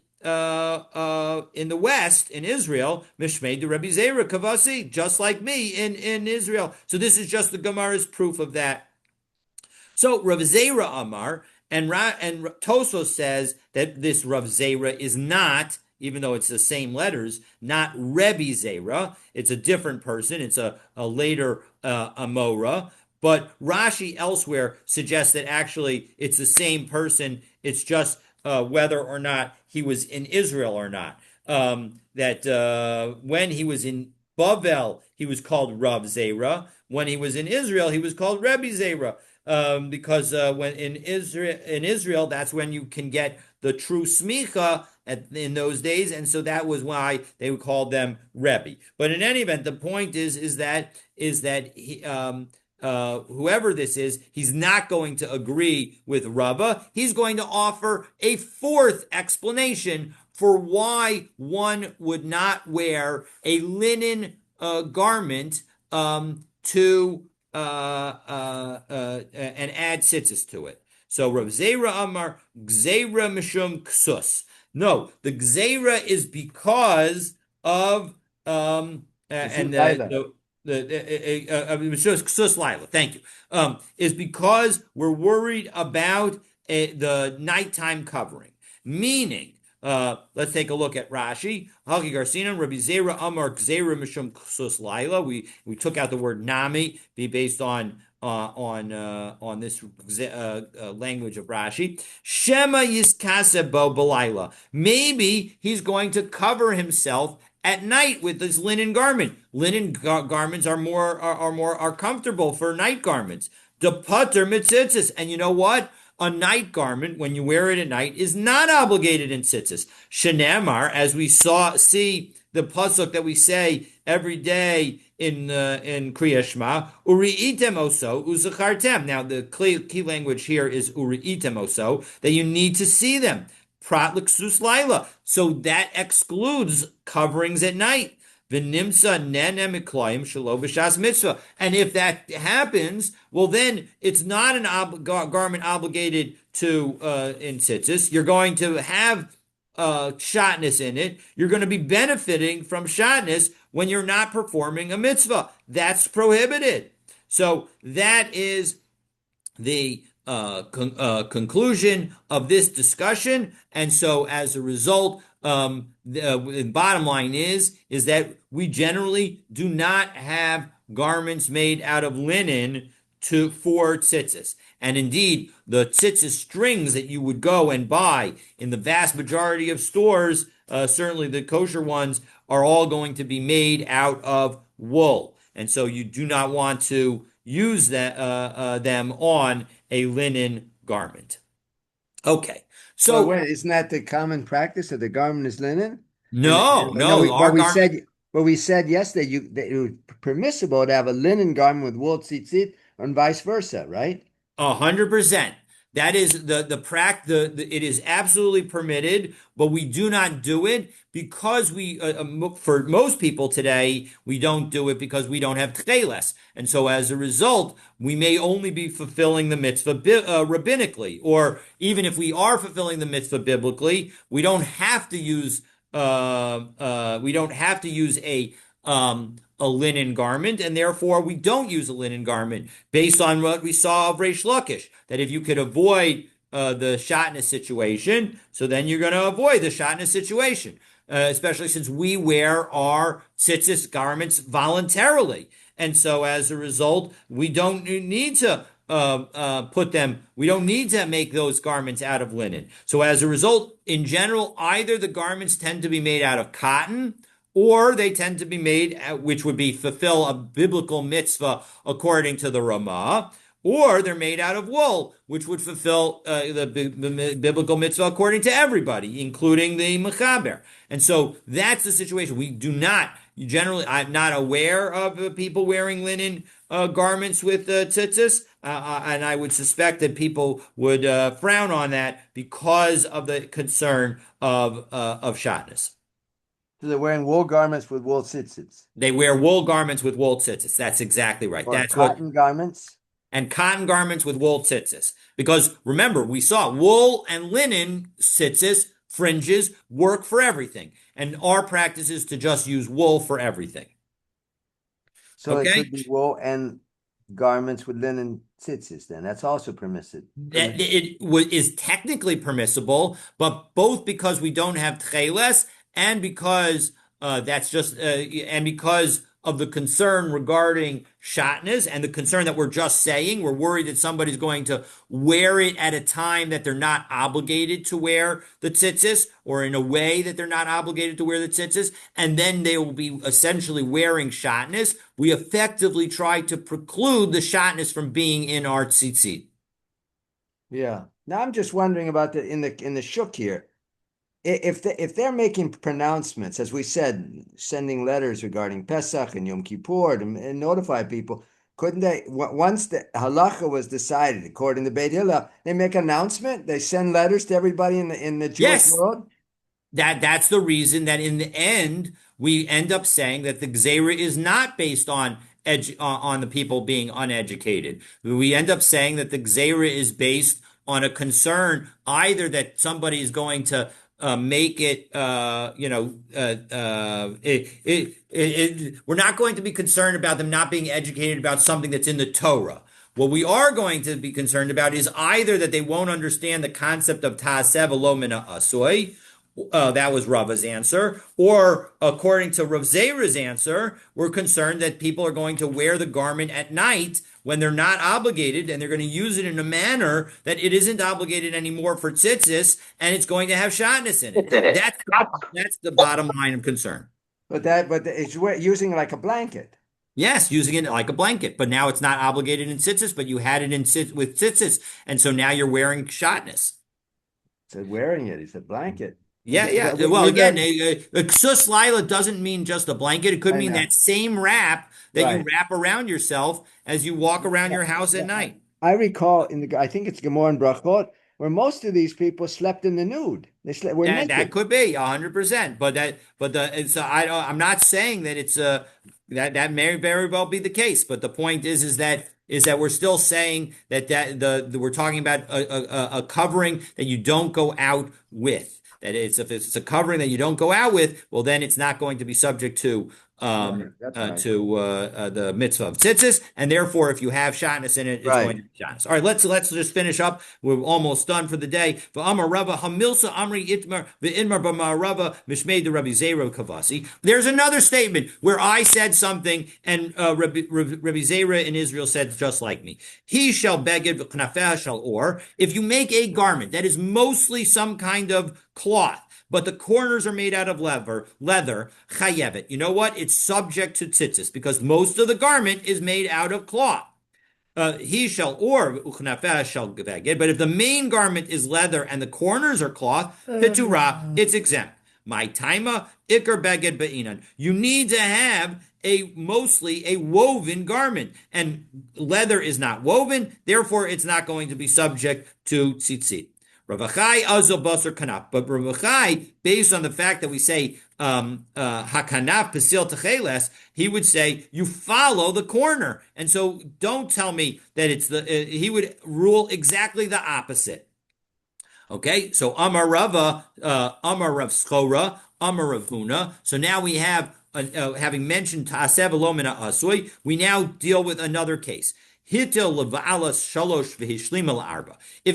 West, in Israel, Mishmei de Rabbi Zera Kavasi, just like me in Israel. So this is just the Gemara's proof of that. So Rav Zera Amar, and Toso says that this Rav Zera is not, even though it's the same letters, not Rebbe Zera. It's a different person. It's a later Amora. But Rashi elsewhere suggests that actually it's the same person. It's just whether or not he was in Israel or not. That when he was in Bavel, he was called Rav Zera. When he was in Israel, he was called Rebbe Zera. because when in Israel, that's when you can get the true smicha in those days, and so that was why they would call them Rebbe. But in any event, the point is that whoever this is, he's not going to agree with Rabbah. He's going to offer a fourth explanation for why one would not wear a linen garment to and add tzitzis to it. So Rav Zera Amar Gzeira Mishum Ksus. No, the Gzeira is because of and Ksus Lila. Thank you. Is because we're worried about the nighttime covering, meaning. Let's take a look at Rashi. Hagi Garcinan, Rabbi Zera Amar Gzeira Mishum Ksus Laila. We took out the word nami, be based on this language of Rashi. Shema Yiskase Bo Belaila. Maybe he's going to cover himself at night with this linen garment. Linen garments are comfortable for night garments. The putter mitzitzis, and you know what? A night garment, when you wear it at night, is not obligated in tzitzis. Shenemar, as we see the pasuk that we say every day in Kriya Shema, uri'item oso uzachartem. Now, the key language here is uri'item oso, that you need to see them. Prat l'ksus laila. So that excludes coverings at night. V'nimsa nene miklayim shelo b'shas mitzvah. And if that happens, well, then it's not an garment obligated to in tzitzis. You're going to have shatnez in it. You're going to be benefiting from shatnez when you're not performing a mitzvah. That's prohibited. So that is the conclusion of this discussion. And so as a result, the bottom line is that we generally do not have garments made out of linen for tzitzis. And indeed, the tzitzis strings that you would go and buy in the vast majority of stores, certainly the kosher ones, are all going to be made out of wool. And so you do not want to use them on a linen garment. Okay. So wait, isn't that the common practice that the garment is linen? No. We said yesterday that it was permissible to have a linen garment with wool tzitzit and vice versa, right? 100%. That is it is absolutely permitted, but we do not do it because for most people today, we don't do it because we don't have tcheles. And so as a result, we may only be fulfilling the mitzvah rabbinically, or even if we are fulfilling the mitzvah biblically, we don't have to use a linen garment, and therefore we don't use a linen garment based on what we saw of Reish Lakish, that if you could avoid the shatnez situation, so then you're going to avoid the shatnez situation, especially since we wear our tzitzis garments voluntarily. And so as a result, we don't need to we don't need to make those garments out of linen. So as a result, in general, either the garments tend to be made out of cotton, or they tend to be made, which would be fulfill a biblical mitzvah according to the Ramah, or they're made out of wool, which would fulfill the biblical mitzvah according to everybody, including the mechaber. And so that's the situation. We do not, generally, I'm not aware of people wearing linen garments with tzitzis, and I would suspect that people would frown on that because of the concern of shatnez. So they're wearing wool garments with wool tzitzits. They wear wool garments with wool tzitzits. That's exactly right. Or that's cotton garments. And cotton garments with wool tzitzis. Because remember, we saw wool and linen tzitzis, fringes, work for everything. And our practice is to just use wool for everything. So it could be wool and garments with linen tzitzis then. That's also permissible. It is technically permissible, but both because we don't have tcheles and because that's just and because of the concern regarding shatnez and the concern that we're just saying. We're worried that somebody's going to wear it at a time that they're not obligated to wear the tzitzis, or in a way that they're not obligated to wear the tzitzis, and then they will be essentially wearing shatnez. We effectively try to preclude the shatnez from being in our tzitzit. Yeah. Now I'm just wondering about the shuk here. If they're making pronouncements, as we said, sending letters regarding Pesach and Yom Kippur and notify people, couldn't they, once the halacha was decided according to Beit Hillel, they make an announcement? They send letters to everybody in the Jewish Yes, world? that's the reason that in the end we end up saying that the gzeira is not based on on the people being uneducated. We end up saying that the gzeira is based on a concern either that somebody is going to make it, we're not going to be concerned about them not being educated about something that's in the Torah. What we are going to be concerned about is either that they won't understand the concept of ta'aseh v'lo mina asoy. That was Rava's answer. Or according to Rav Zera's answer, we're concerned that people are going to wear the garment at night when they're not obligated, and they're going to use it in a manner that it isn't obligated anymore for tzitzis, and it's going to have shatnez in it. That's the bottom line of concern. But it's using it like a blanket. Yes, using it like a blanket, but now it's not obligated in tzitzis, but you had it with tzitzis, and so now you're wearing shatnez. Said wearing it. He said blanket. Yeah. Well, again, a ksus laila doesn't mean just a blanket. It could mean that same wrap that you wrap around yourself as you walk around your house at night. I recall I think it's Gemara and Brachot, where most of these people slept in the nude. They slept. That could be 100%, I'm not saying that it's that may very well be the case. But the point is that we're still saying that we're talking about a covering that you don't go out with. That if it's a covering that you don't go out with, well, then it's not going to be subject to the mitzvah of tzitzis, and therefore, if you have shatnez in it, it's going to be shatnez. All right, let's just finish up. We're almost done for the day. There's another statement where I said something, and Rabbi Zera in Israel said just like me. He shall beged v'knafeh shall or. If you make a garment that is mostly some kind of cloth, but the corners are made out of leather, chayevet. You know what? It's subject to tzitzis because most of the garment is made out of cloth. He shall or uchnafeh shall beged. But if the main garment is leather and the corners are cloth, peturah, it's exempt. My taima ikar beged be'inan. You need to have mostly a woven garment, and leather is not woven, therefore it's not going to be subject to tzitzit. Rav Achai azo basar kanaf, but Rav Achai, based on the fact that we say hakanaf pesil techeles, he would say you follow the corner, and so don't tell me that it's he would rule exactly the opposite. Okay, so Amar Rava, Amar Rav Schora, Amar Rav Huna. So now we have, having mentioned ta'aseh v'lo mina asoy, we now deal with another case. If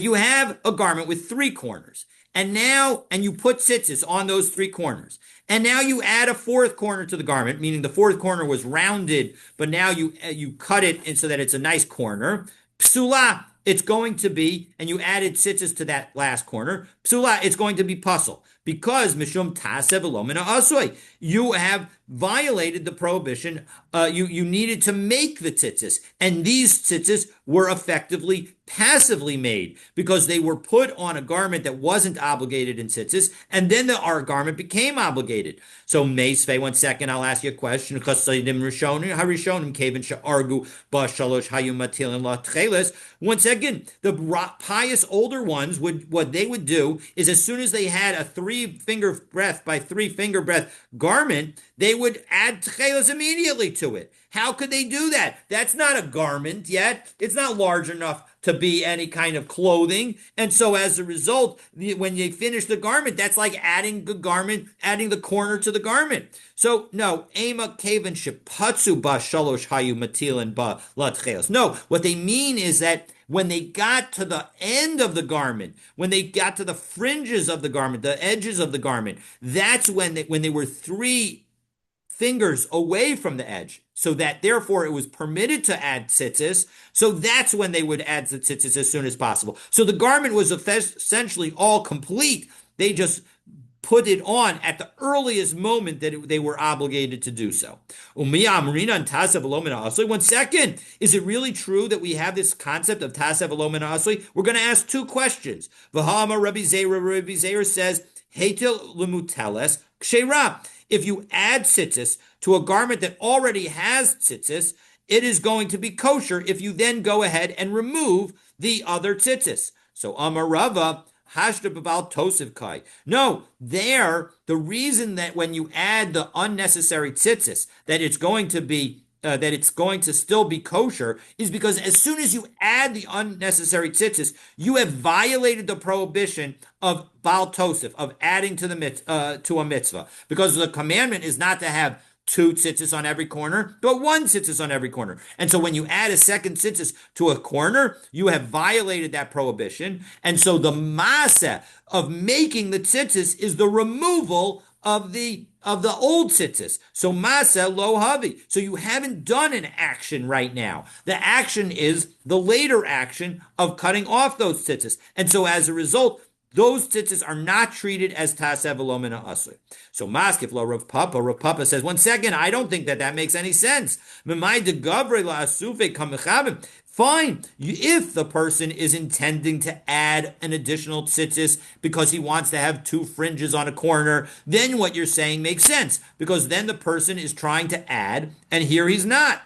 you have a garment with three corners, and you put tzitzis on those three corners, and now you add a fourth corner to the garment, meaning the fourth corner was rounded, but now you cut it so that it's a nice corner. Psula, it's going to be, and you added tzitzis to that last corner. Psula, it's going to be puzzle. Because mishum ta'aseh v'lo mina asoy, you have violated the prohibition. You needed to make the tzitzis, and these tzitzis were effectively passively made because they were put on a garment that wasn't obligated in tzitzis, and then our garment became obligated. So Meisvei, 1 second, I'll ask you a question. Once again, the pious older ones what they would do is as soon as they had a 3-finger breadth by 3-finger breadth garment, they would add tchelas immediately to it. How could they do that? That's not a garment yet. It's not large enough to be any kind of clothing. And so as a result, when you finish the garment, that's like adding the corner to the garment. So no, ema kaven shepatsu ba shalosh hayu matilin ba latcheos. No, what they mean is that when they got to the end of the garment, when they got to the fringes of the garment, the edges of the garment, that's when they were 3 fingers away from the edge, so that therefore it was permitted to add tzitzis. So that's when they would add the tzitzis as soon as possible. So the garment was essentially all complete. They just put it on at the earliest moment that they were obligated to do so. 1 second. Is it really true that we have this concept of tasev alomina asli? We're going to ask two questions. V'hama Rabbi Zera says, Hetel lemuteles kshera. If you add tzitzis to a garment that already has tzitzis, it is going to be kosher if you then go ahead and remove the other tzitzis. So Amar Rava, Hashda b'bal Tosif Kai. No, the reason that when you add the unnecessary tzitzis, that it's going to still be kosher is because as soon as you add the unnecessary tzitzis, you have violated the prohibition of bal tosif, of adding to a mitzvah, because the commandment is not to have two tzitzis on every corner, but one tzitzis on every corner. And so when you add a second tzitzis to a corner, you have violated that prohibition. And so the maaseh of making the tzitzis is the removal of the old tzitzis. So maaseh lo havi. So you haven't done an action right now. The action is the later action of cutting off those tzitzis. And so as a result, those tzitzis are not treated as tasev alomina asli. So maskif lo Rav Papa says, 1 second, I don't think that makes any sense. Fine, if the person is intending to add an additional tzitzis because he wants to have two fringes on a corner, then what you're saying makes sense, because then the person is trying to add, and here he's not.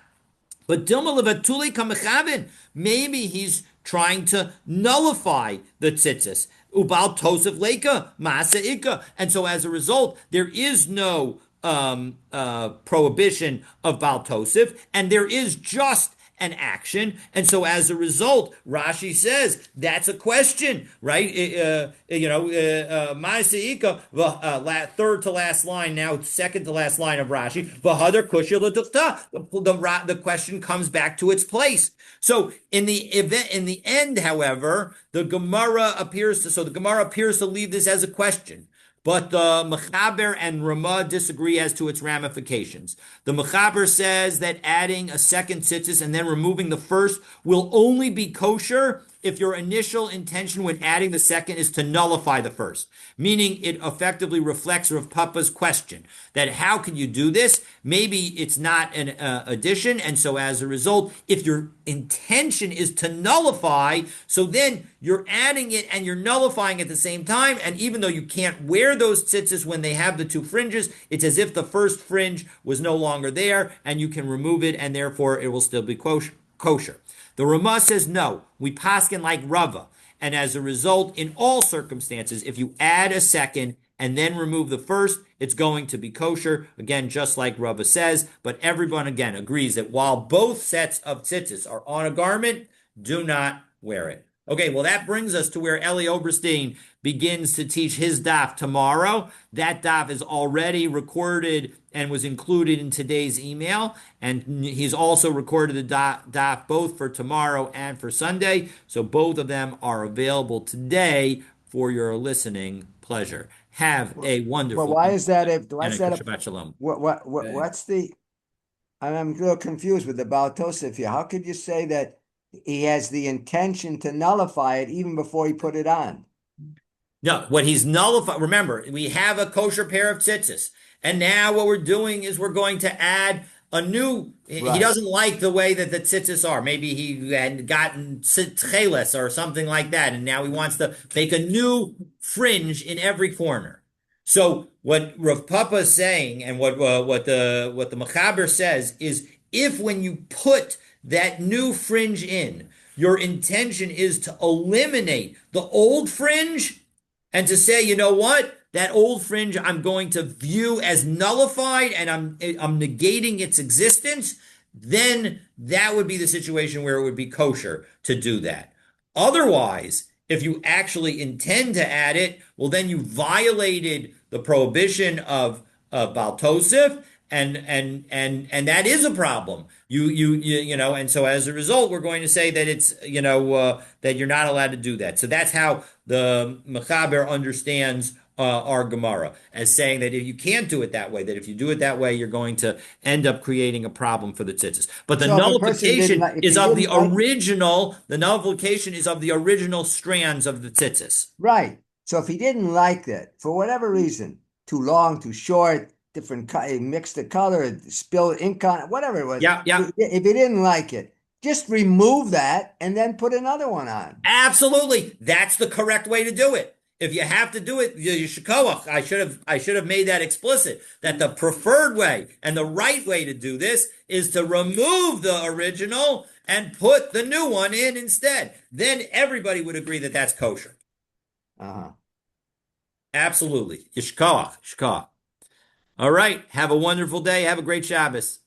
But Dilma levatuli kamechavin, maybe he's trying to nullify the tzitzis. Ubal tosef leka masa ika, and so as a result, there is no prohibition of bal tosef, and there is just an action. And so as a result, Rashi says that's a question, right? Third to last line, now second to last line of Rashi. The question comes back to its place. So in the end, however, the Gemara appears to leave this as a question. But the Mechaber and Ramah disagree as to its ramifications. The Mechaber says that adding a second tzitzis and then removing the first will only be kosher if your initial intention when adding the second is to nullify the first, meaning it effectively reflects Rav Papa's question that how can you do this? Maybe it's not an addition, and so as a result, if your intention is to nullify, so then you're adding it and you're nullifying at the same time, and even though you can't wear those tzitzis when they have the two fringes, it's as if the first fringe was no longer there, and you can remove it, and therefore it will still be kosher. The Ramah says no, we paskin like Rava, and as a result, in all circumstances, if you add a second and then remove the first, it's going to be kosher, again, just like Rava says, but everyone, again, agrees that while both sets of tzitzis are on a garment, do not wear it. Okay, well, that brings us to where Eli Oberstein begins to teach his daf tomorrow. That daf is already recorded and was included in today's email, and he's also recorded the daf both for tomorrow and for Sunday, so both of them are available today for your listening pleasure. Have a wonderful. Well, why is that? Shabbat shalom. What's the? I'm a little confused with the Baal Tosef here. How could you say that he has the intention to nullify it even before he put it on? No, what he's nullified. Remember, we have a kosher pair of tzitzis, and now what we're doing is we're going to add a new. Right. He doesn't like the way that the tzitzis are. Maybe he had gotten tcheles or something like that, and now he wants to make a new fringe in every corner. So what Rav Papa is saying, and what the Mechaber says is, if when you put that new fringe in, your intention is to eliminate the old fringe and to say, you know what, that old fringe I'm going to view as nullified and I'm negating its existence, then that would be the situation where it would be kosher to do that. Otherwise, if you actually intend to add it, well, then you violated the prohibition of Baal Tosef, and that is a problem. You know, and so as a result, we're going to say that it's that you're not allowed to do that. So that's how the Mechaber understands our Gemara as saying that if you can't do it that way, that if you do it that way, you're going to end up creating a problem for the tzitzis. But the So if a person didn't nullification like, if is he of the didn't like, original, the nullification is of the original strands of the tzitzis. right. So if he didn't like that for whatever reason, too long, too short, different, mix the color, spill ink on it, whatever it was. Yeah, yeah. If he didn't like it, just remove that and then put another one on. Absolutely. That's the correct way to do it. If you have to do it, you should koach. I should have made that explicit that the preferred way and the right way to do this is to remove the original and put the new one in instead. Then everybody would agree that that's kosher. Uh-huh. Absolutely. Yishkoach. Shkoach. All right. Have a wonderful day. Have a great Shabbos.